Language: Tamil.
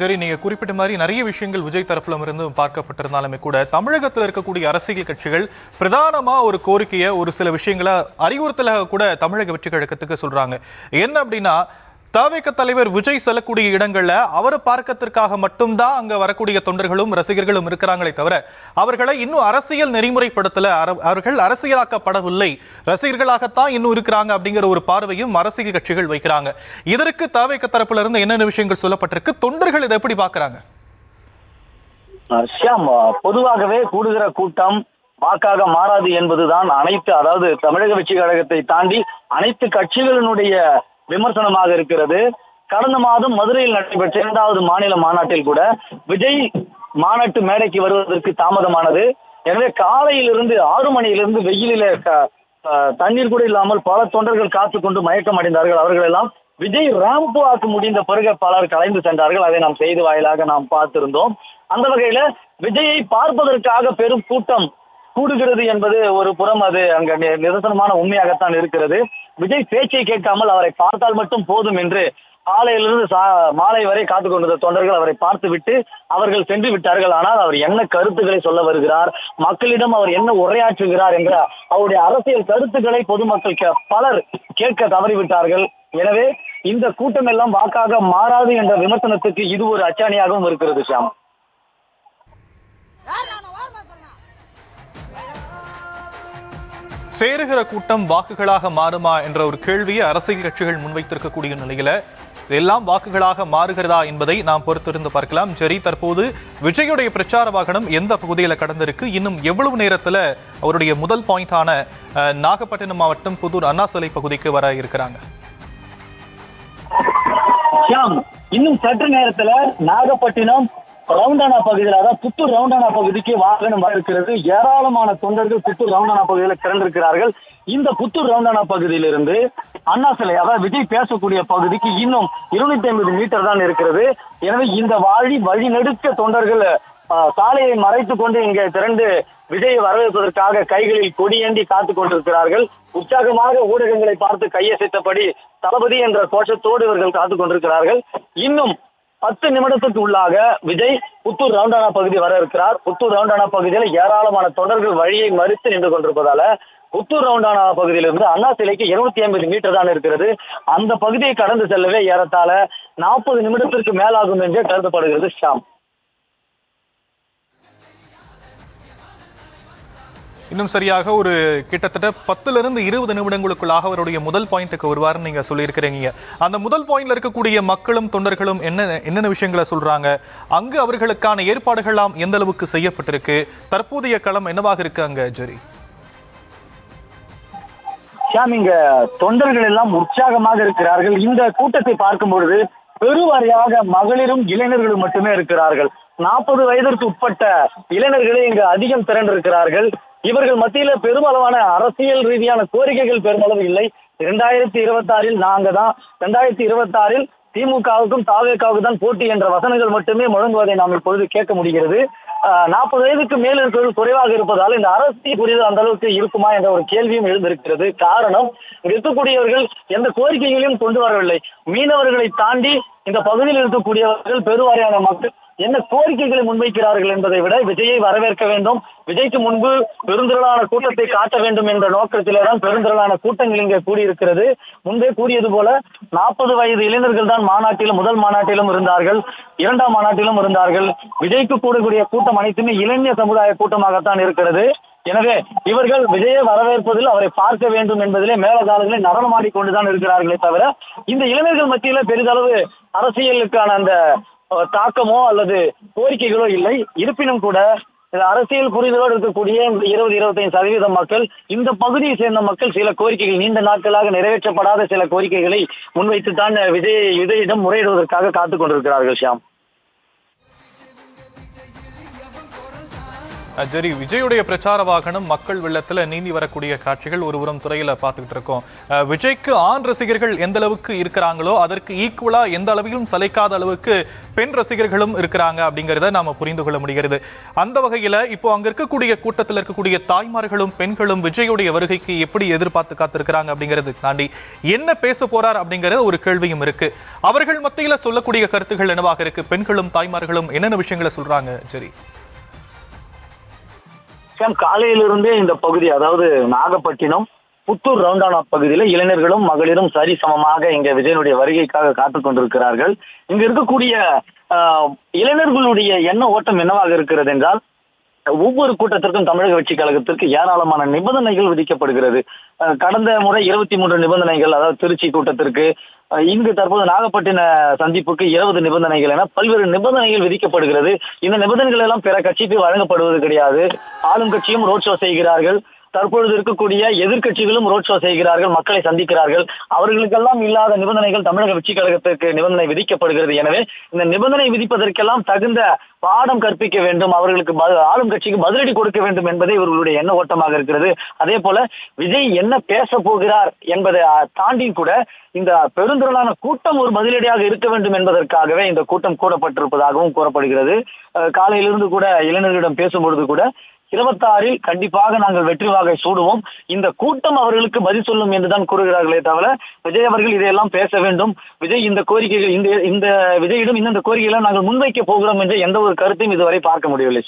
சரி, நீங்க குறிப்பிட்ட மாதிரி நிறைய விஷயங்கள் விஜய் தரப்புல இருந்து பார்க்கப்பட்டிருந்தாலுமே கூட தமிழகத்தில் இருக்கக்கூடிய அரசியல் கட்சிகள் பிரதானமா ஒரு கோரிக்கையை, ஒரு சில விஷயங்களை அறிவுறுத்தலாக கூட தமிழக வெற்றி கழகத்துக்கு சொல்றாங்க. என்ன அப்படின்னா, தவிக தலைவர் விஜய் செல்லக்கூடிய இடங்கள்ல அவரை பார்க்கறதுக்காக மட்டும்தான் அங்க வரக்கூடிய தொண்டர்களும் ரசிகர்களும் இருக்கிறாங்களே தவிர அவர்களை இன்னும் அரசியல் நெறிமுறைப்படுத்தல, அவர்கள் அரசியலாக்கப்படவில்லை, ரசிகர்களாகத்தான் இன்னும் இருக்கிறாங்க அப்படிங்கிற ஒரு பார்வையும் அரசியல் கட்சிகள் வைக்கிறாங்க. இதற்கு தவிக தரப்புல இருந்து என்னென்ன விஷயங்கள் சொல்லப்பட்டிருக்கு, தொண்டர்கள் இதை எப்படி பாக்குறாங்க? பொதுவாகவே கூடுகிற கூட்டம் வாக்காக மாறாது என்பதுதான் அதாவது தமிழக வெற்றி கழகத்தை தாண்டி அனைத்து கட்சிகளினுடைய விமர்சனமாக இருக்கிறது. கடந்த மாதம் மதுரையில் நடைபெற்ற 2வது மாநில மாநாட்டில் கூட விஜய் மாநாட்டு மேடைக்கு வருவதற்கு தாமதமானது. எனவே காலையிலிருந்து 6 மணியிலிருந்து வெயிலில தண்ணீர் கூட இல்லாமல் பல தொண்டர்கள் காத்து கொண்டு மயக்கம் அடைந்தார்கள். அவர்கள் எல்லாம் விஜய் ராம்பு ஆக்க முடிந்த பிறகு பலர் கலைந்து சென்றார்கள். அதை நாம் செய்தி வாயிலாக நாம் பார்த்திருந்தோம். அந்த வகையில விஜயை பார்ப்பதற்காக பெரும் கூட்டம் கூடுகிறது என்பது ஒரு புறம், அது அங்க நிதர்சனமான உண்மையாகத்தான் இருக்கிறது. விஜய் பேச்சை கேட்காமல் அவரை பார்த்தால் மட்டும் போதும் என்று காலையிலிருந்து மாலை வரை காத்துக் கொண்டிருந்த தொண்டர்கள் அவரை பார்த்து விட்டு அவர்கள் சென்று விட்டார்கள். ஆனால் அவர் என்ன கருத்துக்களை சொல்ல வருகிறார், மக்களிடம் அவர் என்ன உரையாற்றுகிறார் என்ற அவருடைய அரசியல் கருத்துக்களை பொதுமக்கள் பலர் கேட்க தவறிவிட்டார்கள். எனவே இந்த கூட்டம் எல்லாம் வாக்காக மாறாது என்ற விமர்சனத்துக்கு இது ஒரு அச்சாணியாகவும் இருக்கிறது. ஷாம், சேருகிற கூட்டம் வாக்குகளாக மாறுமா என்ற ஒரு கேள்வியை அரசியல் கட்சிகள் முன்வைத்திருக்கக்கூடிய நிலையில இதெல்லாம் வாக்குகளாக மாறுகிறதா என்பதை நாம் பொறுத்திருந்து பார்க்கலாம். சரி, தற்போது விஜயுடைய பிரச்சார வாகனம் எந்த பகுதியில் கடந்திருக்கு, இன்னும் எவ்வளவு நேரத்தில் அவருடைய முதல் பாயிண்டான நாகப்பட்டினம் மாவட்டம் புதூர் அண்ணா சிலை பகுதிக்கு வர இருக்கிறாங்க? இன்னும் சற்று நேரத்துல நாகப்பட்டினம் ரவுண்டானா பகுதியில், அதாவது புத்தூர் ரவுண்டானா பகுதிக்கு வாகனம் வர இருக்கிறது. ஏராளமான தொண்டர்கள் புத்தூர் ரவுண்டானா பகுதியில் திறந்திருக்கிறார்கள். இந்த புத்தூர் ரவுண்டானா பகுதியிலிருந்து அண்ணா சிலை, அதாவது விஜய் பேசக்கூடிய பகுதிக்கு இன்னும் 250 மீட்டர் தான் இருக்கிறது. எனவே இந்த வழி நெடுக்க தொண்டர்கள் சாலையை மறைத்துக் கொண்டு இங்கே திரண்டு விஜயை வரவேற்பதற்காக கைகளில் கொடியேந்தி காத்துக் கொண்டிருக்கிறார்கள். உற்சாகமாக ஊடகங்களை பார்த்து கையசைத்தபடி தளபதி என்ற கோஷத்தோடு இவர்கள் காத்துக் கொண்டிருக்கிறார்கள். இன்னும் 10 நிமிடத்துக்கு உள்ளாக விஜய் புத்தூர் ரவுண்டானா பகுதி வர இருக்கிறார். புத்தூர் ரவுண்டானா பகுதியில் ஏராளமான தொண்டர்கள் வழியை மறித்து நின்று கொண்டிருப்பதால புத்தூர் ரவுண்டானா பகுதியிலிருந்து அண்ணா சிலைக்கு 250 மீட்டர் தான் இருக்கிறது. அந்த பகுதியை கடந்து செல்லவே ஏறத்தாழ 40 நிமிடத்திற்கு மேலாகும் என்றே கருதப்படுகிறது. ஷாம், இன்னும் சரியாக ஒரு கிட்டத்தட்ட 10லிருந்து 20 நிமிடங்களுக்குள்ளாக அவருடைய முதல் பாயிண்ட்டுக்கு வருவார்னு நீங்க சொல்லியிருக்கிறீங்க. அந்த முதல் பாயிண்ட்ல இருக்கக்கூடிய மக்களும் தொண்டர்களும் என்னென்ன விஷயங்களை சொல்றாங்க, அங்கு அவர்களுக்கான ஏற்பாடுகள்லாம் எந்த அளவுக்கு செய்யப்பட்டிருக்கு, தற்போதைய களம் என்னவாக இருக்கு அங்க? ஜெரி, இங்க தொண்டர்கள் எல்லாம் உற்சாகமாக இருக்கிறார்கள். இந்த கூட்டத்தை பார்க்கும் பொழுது பெருவாரியாக மகளிரும் இளைஞர்களும் மட்டுமே இருக்கிறார்கள். 40 வயதிற்கு உட்பட்ட இளைஞர்களே இங்கு அதிகம் திரண்டிருக்கிறார்கள். இவர்கள் மத்தியில பெருமளவான அரசியல் ரீதியான கோரிக்கைகள் பெருமளவு இல்லை. 2026 நாங்க தான், 2026 திமுகவுக்கும் தாவேகாவுக்கும் தான் போட்டி என்ற வசனங்கள் மட்டுமே முழங்குவதை நாம் இப்பொழுது கேட்க முடிகிறது. 40 வயதுக்கு மேல் இருக்கிறது குறைவாக இருப்பதால் இந்த அரசியல் புரிதல் அந்த அளவுக்கு இருக்குமா என்ற ஒரு கேள்வியும் எழுந்திருக்கிறது. காரணம், இருக்கக்கூடியவர்கள் எந்த கோரிக்கைகளையும் கொண்டு வரவில்லை. மீனவர்களை தாண்டி இந்த பகுதியில் இருக்கக்கூடியவர்கள் பெருவாரியான மக்கள் என்ன கோரிக்கைகளை முன்வைக்கிறார்கள் என்பதை விட விஜயை வரவேற்க வேண்டும், விஜய்க்கு முன்பு பெருந்திரளான கூட்டத்தை காட்ட வேண்டும் என்ற நோக்கத்திலே தான் பெருந்திரளான கூட்டங்கள் இங்கே கூடியிருக்கிறது. முன்பே கூறியது போல 40 வயது இளைஞர்கள் தான் மாநாட்டிலும், முதல் மாநாட்டிலும் இருந்தார்கள், 2ஆம் மாநாட்டிலும் இருந்தார்கள். விஜய்க்கு கூடக்கூடிய கூட்டம் அனைத்துமே இளைஞர் சமுதாய கூட்டமாகத்தான் இருக்கிறது. எனவே இவர்கள் விஜயை வரவேற்பதில், அவரை பார்க்க வேண்டும் என்பதிலே மேலதாளர்களை நடனமாடிக்கொண்டுதான் இருக்கிறார்களே தவிர இந்த இளைஞர்கள் மத்தியில பெரிதளவு அரசியலுக்கான அந்த தாக்கமோ அல்லது கோரிக்கைகளோ இல்லை. இருப்பினும் கூட அரசியல் புரிதலோடு இருக்கக்கூடிய 20-25% மக்கள், இந்த பகுதியை சேர்ந்த மக்கள் சில கோரிக்கைகள், நீண்ட நாட்களாக நிறைவேற்றப்படாத சில கோரிக்கைகளை முன்வைத்துத்தான் விஜயிடம் முறையிடுவதற்காக காத்துக் கொண்டிருக்கிறார்கள். ஷியாம், சரி, விஜயுடைய பிரச்சார வாகனம் மக்கள் வெள்ளத்துல நீந்தி வரக்கூடிய காட்சிகள் ஒருபுறம் துறையில பார்த்துக்கிட்டு இருக்கோம். விஜய்க்கு ஆண் ரசிகர்கள் எந்த அளவுக்கு இருக்கிறாங்களோ அதற்கு ஈக்குவலா எந்த அளவிலும் சளைக்காத அளவுக்கு பெண் ரசிகர்களும் இருக்கிறாங்க அப்படிங்கிறத நாம புரிந்து கொள்ள முடிகிறது. அந்த வகையில இப்போ அங்க இருக்கக்கூடிய கூட்டத்தில் இருக்கக்கூடிய தாய்மார்களும் பெண்களும் விஜயுடைய வருகைக்கு எப்படி எதிர்பார்த்து காத்திருக்கிறாங்க அப்படிங்கிறது தாண்டி என்ன பேச போறார் அப்படிங்கிற ஒரு கேள்வியும் இருக்கு. அவர்கள் மத்தியில சொல்லக்கூடிய கருத்துக்கள் என்னவாக இருக்கு? பெண்களும் தாய்மார்களும் என்னென்ன விஷயங்களை சொல்றாங்க? சரி, காலையிலிருந்தே இந்த பகுதி, அதாவது நாகப்பட்டினம் புத்தூர் ரவுண்டானா பகுதியில இளைஞர்களும் மகளிரும் சரி சமமாக இங்க விஜயனுடைய வருகைக்காக காத்துக் கொண்டிருக்கிறார்கள். இங்க இருக்கக்கூடிய இளைஞர்களுடைய எண்ண ஓட்டம் என்னவாக இருக்கிறது என்றால், ஒவ்வொரு கூட்டத்திற்கும் தமிழக வெற்றி கழகத்திற்கு ஏராளமான நிபந்தனைகள் விதிக்கப்படுகிறது. கடந்த முறை 23 நிபந்தனைகள், அதாவது திருச்சி கூட்டத்திற்கு, இங்கு தற்போது நாகப்பட்டின சந்திப்புக்கு 20 நிபந்தனைகள் என பல்வேறு நிபந்தனைகள் விதிக்கப்படுகிறது. இந்த நிபந்தனைகள் எல்லாம் பிற கட்சிக்கு வழங்கப்படுவது கிடையாது. ஆளும் கட்சியும் ரோட் ஷோ செய்கிறார்கள், தற்பொழுது இருக்கக்கூடிய எதிர்க்கட்சிகளும் ரோட் ஷோ செய்கிறார்கள், மக்களை சந்திக்கிறார்கள். அவர்களுக்கெல்லாம் இல்லாத நிபந்தனைகள் தமிழக வெற்றி கழகத்திற்கு நிபந்தனை விதிக்கப்படுகிறது. எனவே இந்த நிபந்தனை விதிப்பதற்கெல்லாம் தகுந்த பாடம் கற்பிக்க வேண்டும், அவர்களுக்கு ஆளும் கட்சிக்கு பதிலடி கொடுக்க வேண்டும் என்பதே இவர்களுடைய எண்ண ஓட்டமாக இருக்கிறது. அதே போல விஜய் என்ன பேச போகிறார் என்பதை தாண்டி கூட இந்த பெருந்திரளான கூட்டம் ஒரு பதிலடியாக இருக்க வேண்டும் என்பதற்காகவே இந்த கூட்டம் கூடப்பட்டிருப்பதாகவும் கூறப்படுகிறது. காலையிலிருந்து கூட இளைஞர்களிடம் பேசும்பொழுது கூட 26 கண்டிப்பாக நாங்கள் வெற்றி வாகை சூடுவோம், இந்த கூட்டம் அவர்களுக்கு பதில் சொல்லும் என்றுதான் கூறுகிறார்களே தவிர விஜய் அவர்கள் இதையெல்லாம் பேச வேண்டும், விஜய் இந்த கோரிக்கைகள், இந்த விஜயிடம் இந்த கோரிக்கைகளை நாங்கள் முன்வைக்க போகிறோம் என்ற எந்த ஒரு கருத்தையும் இதுவரை பார்க்க முடியவில்லை.